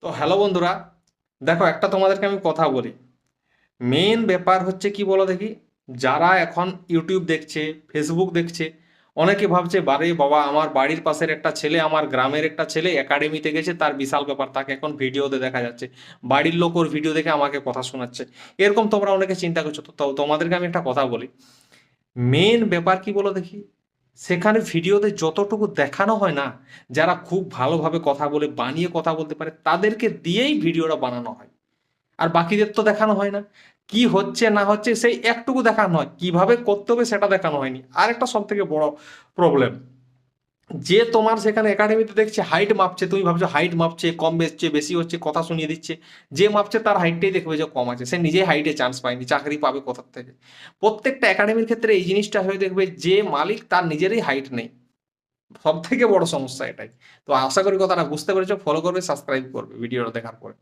তো হ্যালো বন্ধুরা, দেখো একটা তোমাদেরকে আমি কথা বলি। মেন ব্যাপার হচ্ছে কি বলো দেখি, যারা এখন ইউটিউব দেখছে, ফেসবুক দেখছে, অনেকে ভাবছে বারে বাবা আমার বাড়ির পাশের একটা ছেলে, আমার গ্রামের একটা ছেলে একাডেমিতে গেছে, তার বিশাল ব্যাপার, তাকে এখন ভিডিওতে দেখা যাচ্ছে, বাড়ির লোক ওর ভিডিও দেখে আমাকে কথা শোনাচ্ছে। এরকম তোমরা অনেকে চিন্তা করছো। তো তোমাদেরকে আমি একটা কথা বলি, মেন ব্যাপার কি বলো দেখি, সেখানে ভিডিওতে যতটুকু দেখানো হয় না, যারা খুব ভালোভাবে কথা বলে, বানিয়ে কথা বলতে পারে, তাদেরকে দিয়েই ভিডিওটা বানানো হয়। আর বাকিদের তো দেখানো হয় না। কি হচ্ছে না হচ্ছে সেই একটুকু দেখানো হয়, কিভাবে করতে হবে সেটা দেখানো হয়নি। আর একটা সব থেকে বড় প্রবলেম, যে তোমার সেখানে একাডেমিতে দেখছে হাইট মাপছে, তুমি ভাবছো হাইট মাপছে, কম বেশছে, বেশি হচ্ছে, কথা শুনিয়ে দিচ্ছে। যে মাপছে তার হাইটটাই দেখবে যে কম আছে, সে নিজেই হাইটে চান্স পায়নি, চাকরি পাবে কোথার থেকে? প্রত্যেকটা একাডেমির ক্ষেত্রে এই জিনিসটা হয়ে দেখবে, যে মালিক তার নিজেরই হাইট নেই। সব থেকে বড় সমস্যা এটাই। তো আশা করি কথাটা বুঝতে পেরেছো, ফলো করবে, সাবস্ক্রাইব করবে ভিডিওটা দেখার পরে।